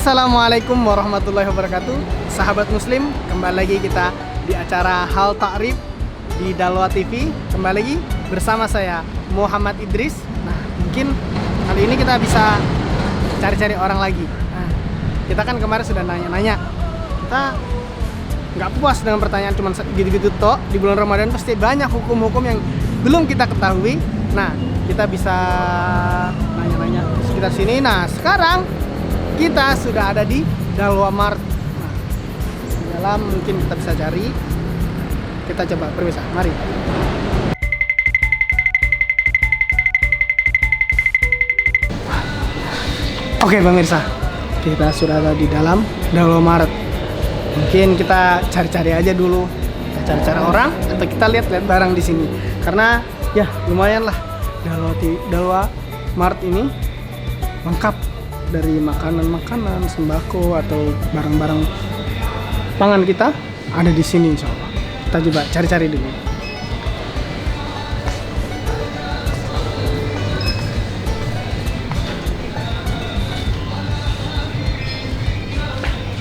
Assalamualaikum warahmatullahi wabarakatuh. Sahabat muslim, kembali lagi kita di acara Hal Ta'rif di Dalwa TV. Kembali lagi bersama saya Muhammad Idris. Nah, mungkin kali ini kita bisa cari-cari orang lagi. Nah, kita kan kemarin sudah nanya-nanya. Kita nggak puas dengan pertanyaan cuma gitu-gitu toh. Di bulan Ramadan pasti banyak hukum-hukum yang belum kita ketahui. Nah, kita bisa nanya-nanya di sekitar sini. Nah, sekarang kita sudah ada di Dalwa Mart. Nah, di dalam mungkin kita bisa cari. Kita coba permisa, mari. Oke pemirsa, kita sudah ada di dalam Dalwa Mart. Mungkin kita cari-cari aja dulu. Kita cari-cari orang atau kita lihat-lihat barang di sini. Karena ya lumayan lah Dalwa Mart ini lengkap dari makanan-makanan, sembako atau barang-barang pangan kita ada di sini insya Allah. Kita coba cari-cari dulu.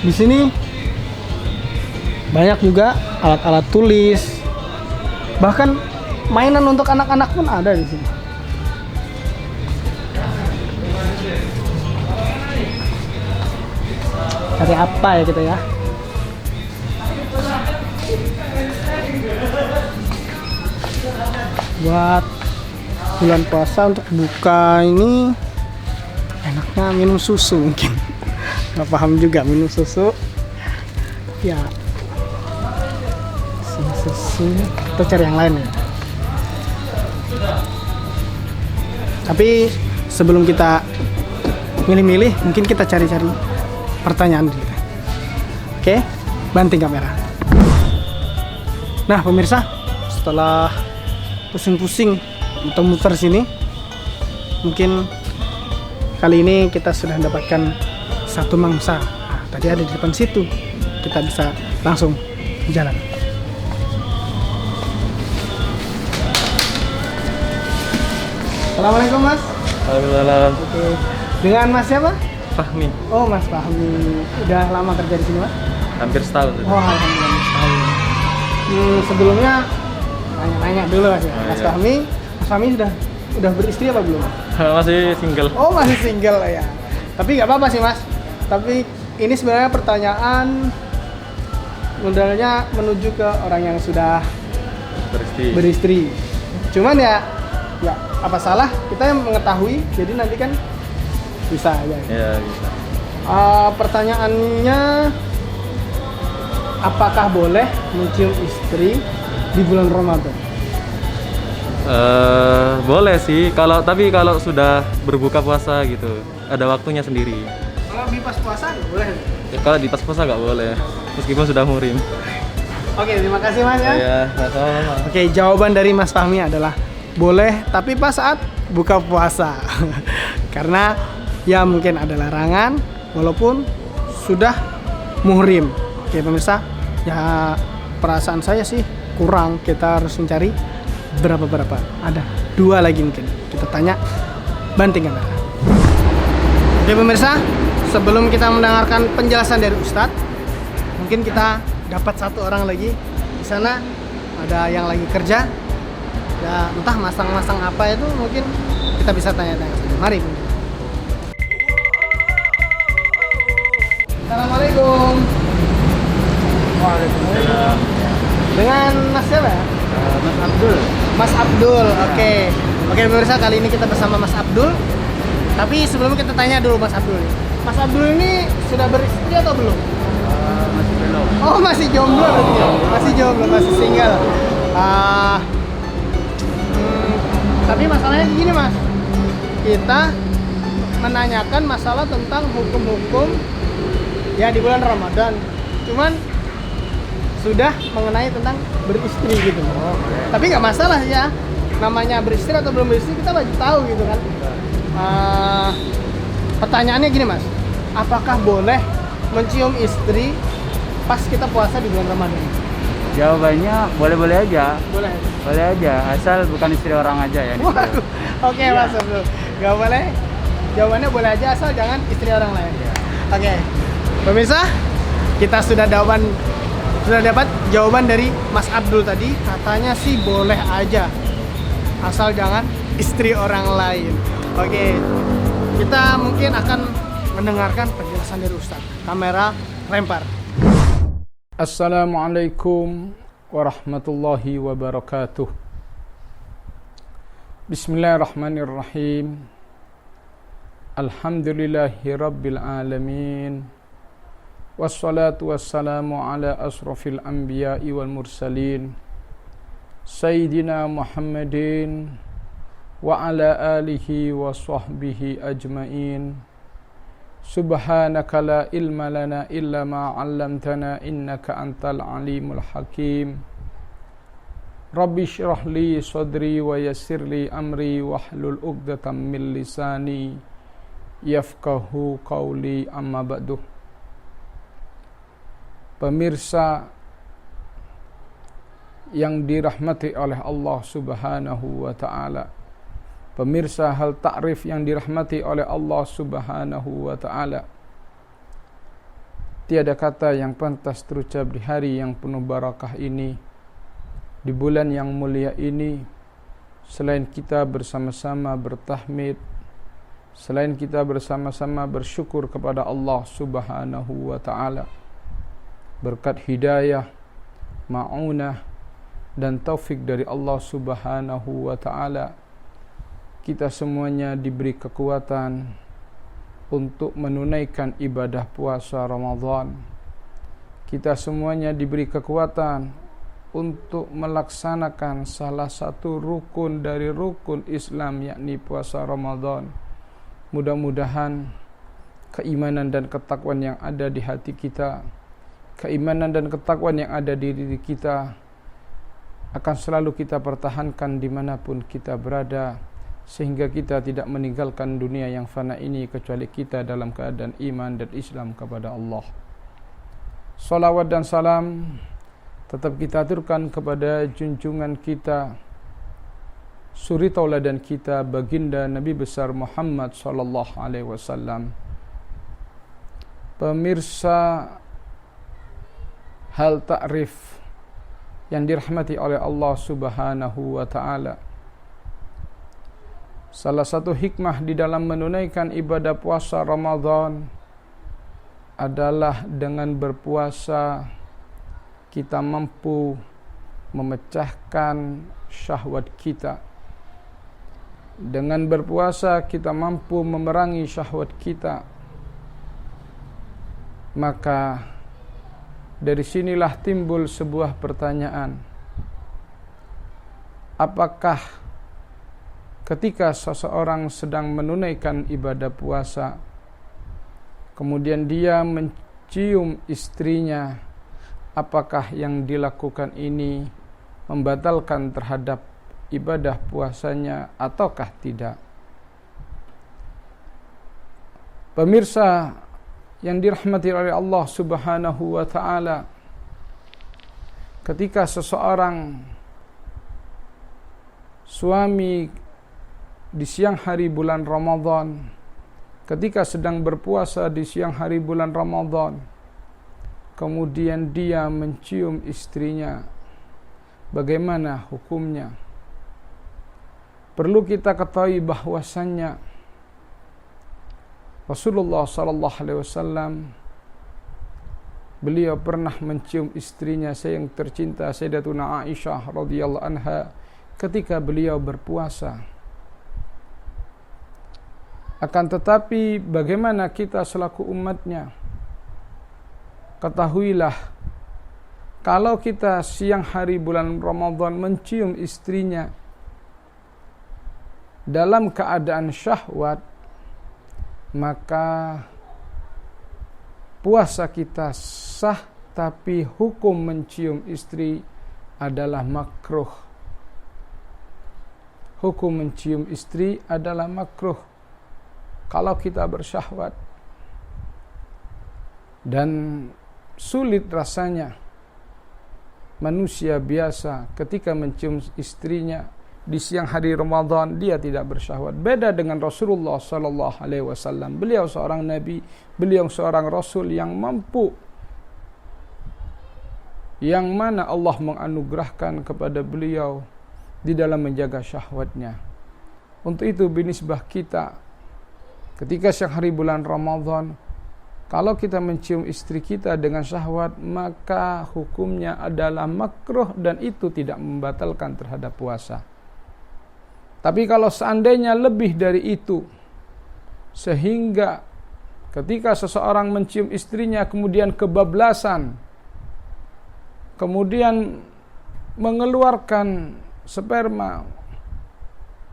Di sini banyak juga alat-alat tulis, bahkan mainan untuk anak-anak pun ada di sini. Cari apa ya kita ya? Buat bulan puasa untuk buka ini enaknya minum susu mungkin. Nggak paham juga minum susu. Ya, susu. Kita cari yang lain ya. Tapi sebelum kita milih-milih, mungkin kita cari-cari pertanyaan dulu. Oke, banting kamera. Nah pemirsa, setelah pusing-pusing muter-muter sini, mungkin kali ini kita sudah mendapatkan satu mangsa. Nah, tadi ada di depan situ, kita bisa langsung jalan. Assalamualaikum mas. Waalaikumsalam. Oke. Dengan mas siapa? Fahmi. Oh mas Fahmi, udah lama kerja di sini mas? Hampir setahun. Oh alhamdulillah setahun. Sebelumnya nanya-nanya dulu mas ya. Mas iya. Fahmi, Mas Fahmi udah beristri apa belum? Masih single. Oh masih single ya. Tapi nggak apa-apa sih mas. Tapi ini sebenarnya pertanyaan modalnya menuju ke orang yang sudah beristri. Cuman ya apa salah kita yang mengetahui. Jadi nanti kan bisa aja. Ya bisa. Pertanyaannya, apakah boleh mencium istri di bulan Ramadan? Boleh sih. Tapi kalau sudah berbuka puasa gitu, ada waktunya sendiri. Kalau di pas puasa nggak boleh? Ya, kalau di pas puasa nggak boleh, meskipun sudah muhrim. Oke, terima kasih mas ya. Ya, sama-sama. Oke, jawaban dari Mas Fahmi adalah boleh, tapi pas saat buka puasa. Karena ya mungkin ada larangan walaupun sudah muhrim. Oke pemirsa, ya perasaan saya sih kurang, kita harus mencari berapa ada 2 lagi mungkin kita tanya, banting kamera. Oke pemirsa, sebelum kita mendengarkan penjelasan dari Ustadz, mungkin kita dapat 1 orang lagi di sana, ada yang lagi kerja ya, entah masang-masang apa itu, mungkin kita bisa tanya-tanya. Mari pemirsa. Assalamualaikum. Waalaikumsalam. Dengan Mas siapa ya? Mas Abdul. Mas Abdul. Oke. Oke pemirsa, kali ini kita bersama Mas Abdul. Tapi sebelumnya kita tanya dulu Mas Abdul. Mas Abdul ini sudah beristri atau belum? Masih belum. Oh masih jomblo berarti ya? Masih jomblo, masih single. Tapi masalahnya gini mas, kita menanyakan masalah tentang hukum-hukum ya di bulan Ramadan, cuman sudah mengenai tentang beristri gitu. Tapi nggak masalah ya, namanya beristri atau belum beristri kita wajib tahu gitu kan. Pertanyaannya gini mas, apakah boleh mencium istri pas kita puasa di bulan Ramadan? Jawabannya boleh-boleh aja. Boleh. Boleh aja, asal bukan istri orang aja ya. Waduh. Oke mas Abdul, nggak boleh. Jawabannya boleh aja asal jangan istri orang lain. Ya. Oke. Pemirsa, kita sudah dapat jawaban dari Mas Abdul tadi. Katanya sih boleh aja, asal jangan istri orang lain. Oke. Kita mungkin akan mendengarkan penjelasan dari Ustaz. Kamera lempar. Assalamualaikum warahmatullahi wabarakatuh. Bismillahirrahmanirrahim. Alhamdulillahi rabbil alamin. Wassalatu wassalamu ala asrafil anbiya'i wal mursalin, Sayyidina Muhammadin wa ala alihi wa sahbihi ajmain. Subhanaka la ilma lana illa ma 'allamtana innaka antal alimul hakim. Rabbi shrah li sadri wa yassir li amri wahlul 'uqdatam min lisani yafqahu qawli, amma ba'du. Pemirsa yang dirahmati oleh Allah Subhanahu wa ta'ala, pemirsa hal ta'rif yang dirahmati oleh Allah Subhanahu wa ta'ala, tiada kata yang pantas terucap di hari yang penuh barakah ini, di bulan yang mulia ini, selain kita bersama-sama bertahmid, selain kita bersama-sama bersyukur kepada Allah Subhanahu wa ta'ala berkat hidayah, ma'unah dan taufik dari Allah Subhanahu wa ta'ala. Kita semuanya diberi kekuatan untuk menunaikan ibadah puasa Ramadan. Kita semuanya diberi kekuatan untuk melaksanakan salah satu rukun dari rukun Islam, yakni puasa Ramadan. Mudah-mudahan keimanan dan ketakwaan yang ada di hati kita, keimanan dan ketakwaan yang ada di diri kita akan selalu kita pertahankan dimanapun kita berada, sehingga kita tidak meninggalkan dunia yang fana ini kecuali kita dalam keadaan iman dan Islam kepada Allah. Salawat dan salam tetap kita aturkan kepada junjungan kita, suri tauladan kita, baginda Nabi besar Muhammad sallallahu alaihi wasallam. Pemirsa hal ta'rif yang dirahmati oleh Allah Subhanahu wa ta'ala, salah satu hikmah di dalam menunaikan ibadah puasa Ramadan adalah dengan berpuasa kita mampu memecahkan syahwat kita. Dengan berpuasa kita mampu memerangi syahwat kita. Maka dari sinilah timbul sebuah pertanyaan. Apakah ketika seseorang sedang menunaikan ibadah puasa, kemudian dia mencium istrinya, apakah yang dilakukan ini membatalkan terhadap ibadah puasanya ataukah tidak? Pemirsa yang dirahmati oleh Allah Subhanahu wa ta'ala, ketika seseorang suami di siang hari bulan Ramadan, ketika sedang berpuasa di siang hari bulan Ramadan, kemudian dia mencium istrinya, bagaimana hukumnya? Perlu kita ketahui bahwasannya Rasulullah sallallahu alaihi wasallam, beliau pernah mencium istrinya yang tercinta Sayyidatuna Aisyah radhiyallahu anha ketika beliau berpuasa. Akan tetapi bagaimana kita selaku umatnya? Ketahuilah, kalau kita siang hari bulan Ramadan mencium istrinya dalam keadaan syahwat, maka puasa kita sah, tapi hukum mencium istri adalah makruh. Hukum mencium istri adalah makruh kalau kita bersyahwat. Dan sulit rasanya manusia biasa ketika mencium istrinya di siang hari Ramadan dia tidak bersyahwat. Beda dengan Rasulullah sallallahu alaihi wasallam. Beliau seorang nabi, beliau seorang rasul yang mampu, yang mana Allah menganugerahkan kepada beliau di dalam menjaga syahwatnya. Untuk itu binisbah kita ketika siang hari bulan Ramadan, kalau kita mencium istri kita dengan syahwat, maka hukumnya adalah makruh dan itu tidak membatalkan terhadap puasa. Tapi kalau seandainya lebih dari itu, sehingga ketika seseorang mencium istrinya kemudian kebablasan, kemudian mengeluarkan sperma,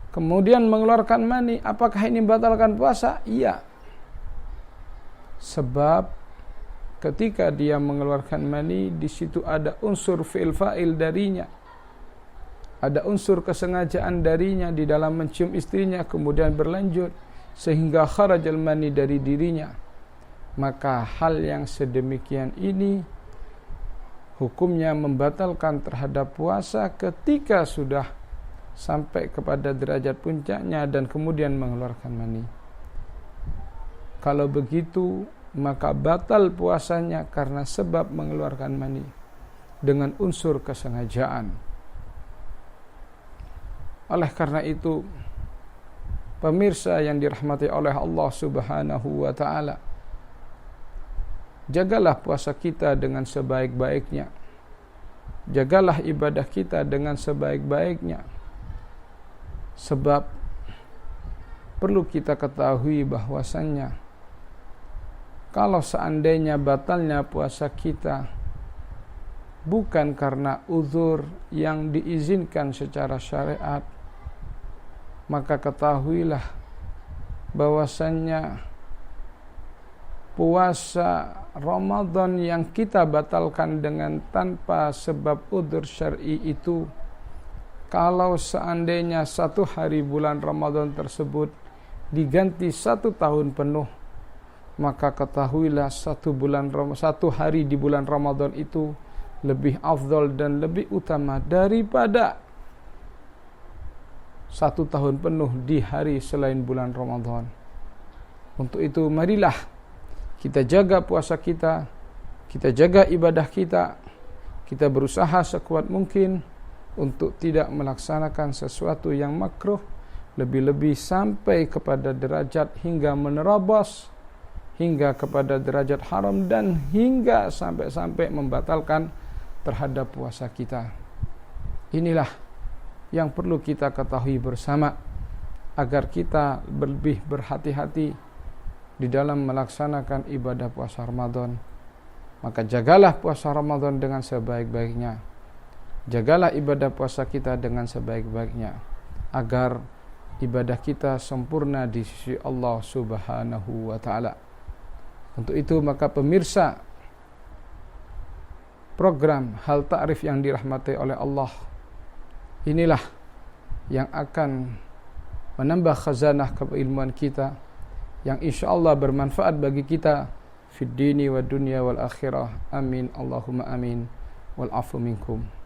kemudian mengeluarkan mani, apakah ini membatalkan puasa? Iya. Sebab ketika dia mengeluarkan mani, di situ ada unsur fi'il fa'il darinya. Ada unsur kesengajaan darinya di dalam mencium istrinya, kemudian berlanjut sehingga kharajal mani dari dirinya. Maka hal yang sedemikian ini hukumnya membatalkan terhadap puasa ketika sudah sampai kepada derajat puncaknya dan kemudian mengeluarkan mani. Kalau begitu, maka batal puasanya karena sebab mengeluarkan mani dengan unsur kesengajaan. Oleh karena itu, pemirsa yang dirahmati oleh Allah Subhanahu wa taala, jagalah puasa kita dengan sebaik-baiknya. Jagalah ibadah kita dengan sebaik-baiknya. Sebab perlu kita ketahui bahwasannya kalau seandainya batalnya puasa kita bukan karena uzur yang diizinkan secara syariat, maka ketahuilah bahwasannya puasa Ramadan yang kita batalkan dengan tanpa sebab udzur syar'i itu, kalau seandainya satu hari bulan Ramadan tersebut diganti 1 tahun penuh, maka ketahuilah satu hari di bulan Ramadan itu lebih afdal dan lebih utama daripada 1 tahun penuh di hari selain bulan Ramadan. Untuk itu marilah kita jaga puasa kita jaga ibadah kita berusaha sekuat mungkin untuk tidak melaksanakan sesuatu yang makruh, lebih-lebih sampai kepada derajat hingga menerabas hingga kepada derajat haram dan hingga sampai membatalkan terhadap puasa kita. Inilah yang perlu kita ketahui bersama agar kita lebih berhati-hati di dalam melaksanakan ibadah puasa Ramadan. Maka jagalah puasa Ramadan dengan sebaik-baiknya. Jagalah ibadah puasa kita dengan sebaik-baiknya agar ibadah kita sempurna di sisi Allah Subhanahu wa taala. Untuk itu maka pemirsa program Hal Ta'rif yang dirahmati oleh Allah, inilah yang akan menambah khazanah keilmuan kita yang insyaallah bermanfaat bagi kita fid dini wad dunya wal akhirah. Amin Allahumma amin wal afu minkum.